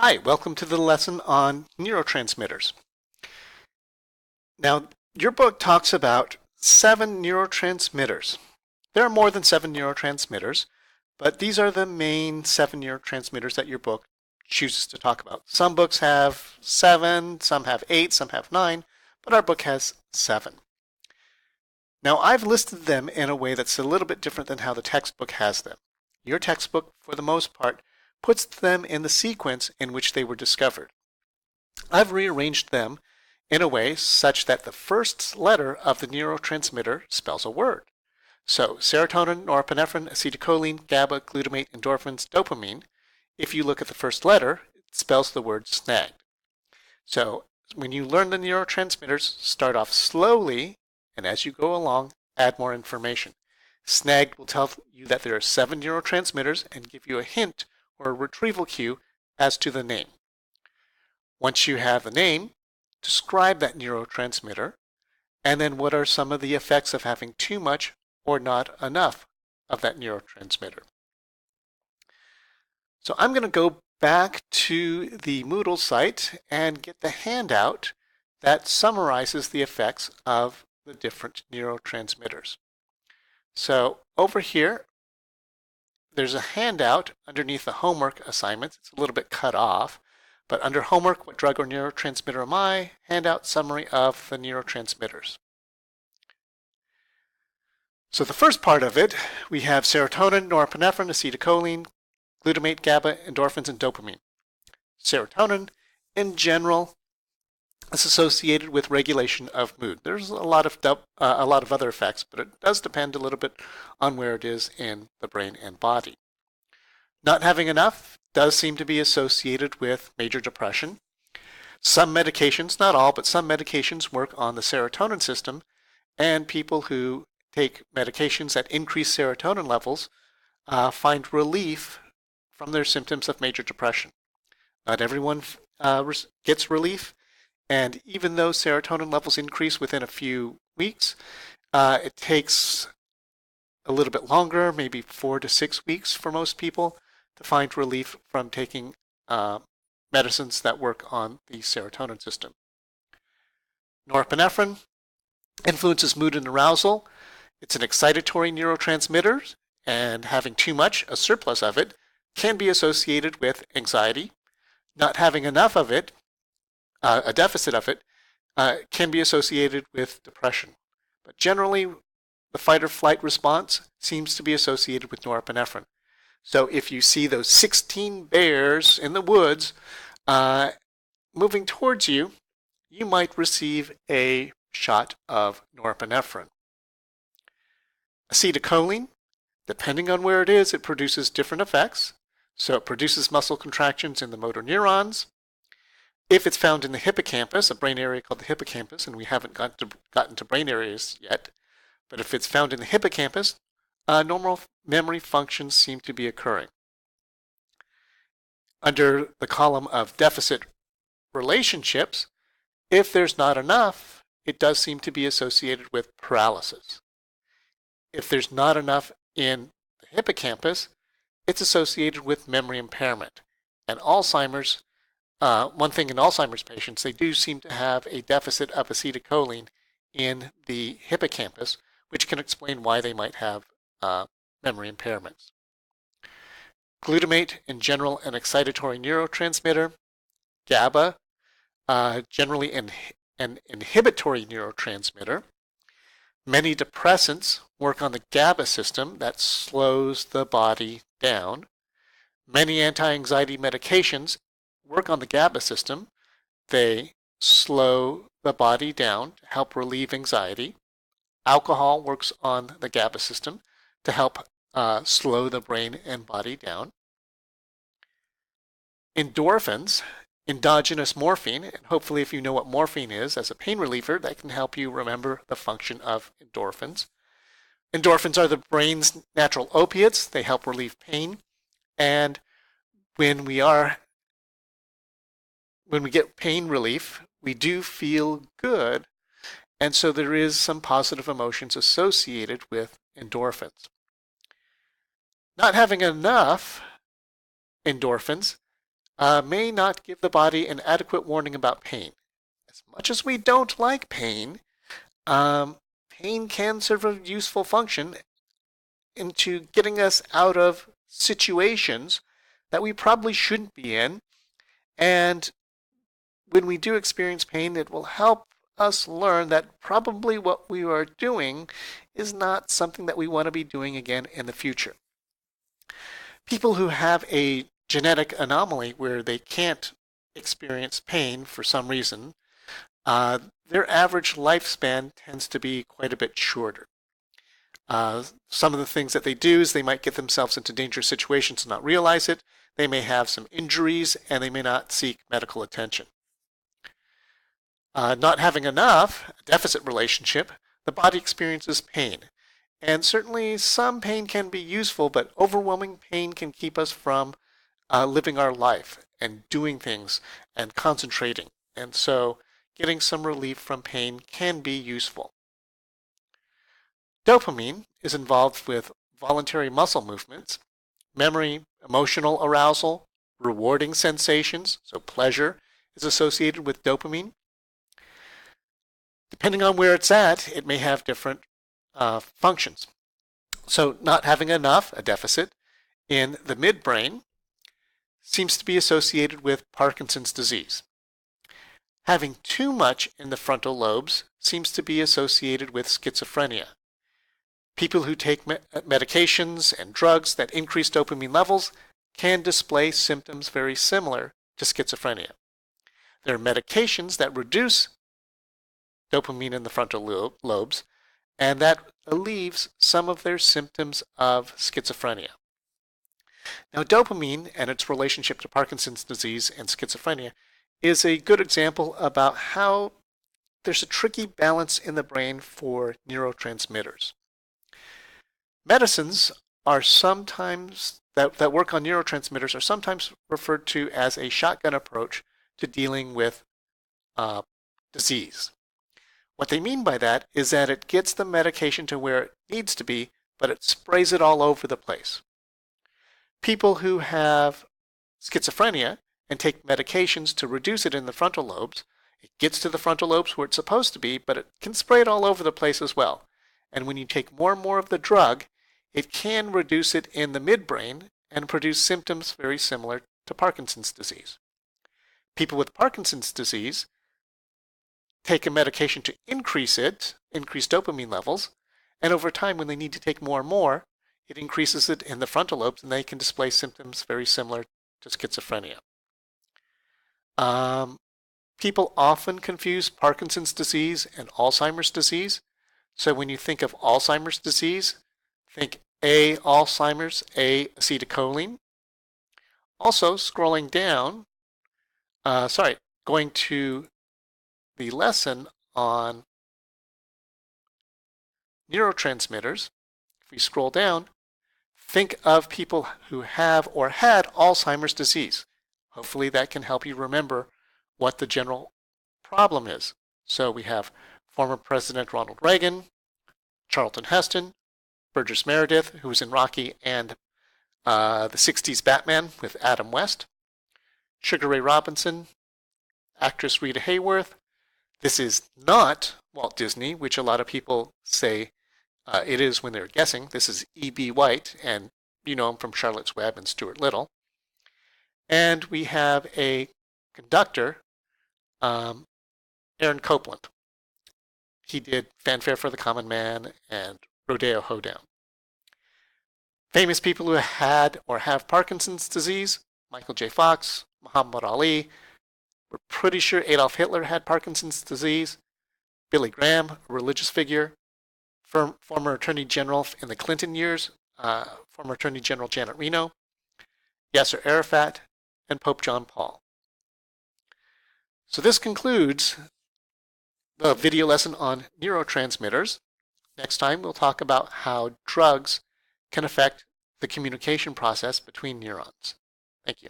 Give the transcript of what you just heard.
Hi, welcome to the lesson on neurotransmitters. Now, your book talks about 7 neurotransmitters. There are more than 7 neurotransmitters, but these are the main 7 neurotransmitters that your book chooses to talk about. Some books have 7, some have 8, some have 9, but our book has 7. Now, I've listed them in a way that's a little bit different than how the textbook has them. Your textbook, for the most part, puts them in the sequence in which they were discovered. I've rearranged them in a way such that the first letter of the neurotransmitter spells a word. So serotonin, norepinephrine, acetylcholine, GABA, glutamate, endorphins, dopamine. If you look at the first letter, it spells the word snagged. So when you learn the neurotransmitters, start off slowly, and as you go along, add more information. Snagged will tell you that there are 7 neurotransmitters and give you a hint or a retrieval cue as to the name. Once you have the name, describe that neurotransmitter, and then what are some of the effects of having too much or not enough of that neurotransmitter. So I'm going to go back to the Moodle site and get the handout that summarizes the effects of the different neurotransmitters. So over here, there's a handout underneath the homework assignments. It's a little bit cut off, but under homework, what drug or neurotransmitter am I? Handout summary of the neurotransmitters. So the first part of it, we have serotonin, norepinephrine, acetylcholine, glutamate, GABA, endorphins, and dopamine. Serotonin, in general, is associated with regulation of mood. There's a lot of other effects, but it does depend a little bit on where it is in the brain and body. Not having enough does seem to be associated with major depression. Some medications, not all, but some medications work on the serotonin system, and people who take medications that increase serotonin levels find relief from their symptoms of major depression. Not everyone gets relief, and even though serotonin levels increase within a few weeks, it takes a little bit longer, maybe 4 to 6 weeks for most people, to find relief from taking medicines that work on the serotonin system. Norepinephrine influences mood and arousal. It's an excitatory neurotransmitter, and having too much, a surplus of it, can be associated with anxiety. Not having enough of it, a deficit of it, can be associated with depression. But generally, the fight or flight response seems to be associated with norepinephrine. So if you see those 16 bears in the woods moving towards you, you might receive a shot of norepinephrine. Acetylcholine, depending on where it is, it produces different effects. So it produces muscle contractions in the motor neurons. If it's found in the hippocampus, a brain area called the hippocampus, and we haven't gotten to brain areas yet, but if it's found in the hippocampus, normal memory functions seem to be occurring. Under the column of deficit relationships, if there's not enough, it does seem to be associated with paralysis. If there's not enough in the hippocampus, it's associated with memory impairment. And Alzheimer's, one thing in Alzheimer's patients, they do seem to have a deficit of acetylcholine in the hippocampus, which can explain why they might have memory impairments. Glutamate, in general, an excitatory neurotransmitter. GABA, generally an inhibitory neurotransmitter. Many depressants work on the GABA system that slows the body down. Many anti-anxiety medications work on the GABA system. They slow the body down to help relieve anxiety. Alcohol works on the GABA system to help slow the brain and body down. Endorphins, endogenous morphine, and hopefully if you know what morphine is as a pain reliever, that can help you remember the function of endorphins. Endorphins are the brain's natural opiates. They help relieve pain. And when we get pain relief, we do feel good. And so there is some positive emotions associated with endorphins. Not having enough endorphins may not give the body an adequate warning about pain. As much as we don't like pain, pain can serve a useful function into getting us out of situations that we probably shouldn't be in. And when we do experience pain, it will help us learn that probably what we are doing is not something that we want to be doing again in the future. People who have a genetic anomaly where they can't experience pain for some reason, their average lifespan tends to be quite a bit shorter. Some of the things that they do is they might get themselves into dangerous situations and not realize it. They may have some injuries and they may not seek medical attention. Not having enough, a deficit relationship, the body experiences pain. And certainly some pain can be useful, but overwhelming pain can keep us from living our life and doing things and concentrating. And so getting some relief from pain can be useful. Dopamine is involved with voluntary muscle movements, memory, emotional arousal, rewarding sensations, so pleasure is associated with dopamine. Depending on where it's at, it may have different functions. So not having enough, a deficit, in the midbrain seems to be associated with Parkinson's disease. Having too much in the frontal lobes seems to be associated with schizophrenia. People who take medications and drugs that increase dopamine levels can display symptoms very similar to schizophrenia. There are medications that reduce dopamine in the frontal lobes, and that relieves some of their symptoms of schizophrenia. Now, dopamine and its relationship to Parkinson's disease and schizophrenia is a good example about how there's a tricky balance in the brain for neurotransmitters. Medicines are sometimes, that work on neurotransmitters are sometimes referred to as a shotgun approach to dealing with disease. What they mean by that is that it gets the medication to where it needs to be, but it sprays it all over the place. People who have schizophrenia and take medications to reduce it in the frontal lobes, it gets to the frontal lobes where it's supposed to be, but it can spray it all over the place as well. And when you take more and more of the drug, it can reduce it in the midbrain and produce symptoms very similar to Parkinson's disease. People with Parkinson's disease take a medication to increase dopamine levels, and over time when they need to take more and more, it increases it in the frontal lobes and they can display symptoms very similar to schizophrenia. People often confuse Parkinson's disease and Alzheimer's disease. So when you think of Alzheimer's disease, think A, Alzheimer's, A, acetylcholine. Also, scrolling down, going to the lesson on neurotransmitters, if we scroll down, think of people who have or had Alzheimer's disease. Hopefully that can help you remember what the general problem is. So we have former President Ronald Reagan, Charlton Heston, Burgess Meredith, who was in Rocky and the 60s Batman with Adam West, Sugar Ray Robinson, actress Rita Hayworth. This is not Walt Disney, which a lot of people say it is when they're guessing. This is E.B. White, and you know him from Charlotte's Web and Stuart Little. And we have a conductor, Aaron Copland. He did Fanfare for the Common Man and Rodeo Hoedown. Famous people who had or have Parkinson's disease, Michael J. Fox, Muhammad Ali. We're pretty sure Adolf Hitler had Parkinson's disease. Billy Graham, a religious figure. Former Attorney General in the Clinton years, former Attorney General Janet Reno. Yasser Arafat, and Pope John Paul. So this concludes the video lesson on neurotransmitters. Next time we'll talk about how drugs can affect the communication process between neurons. Thank you.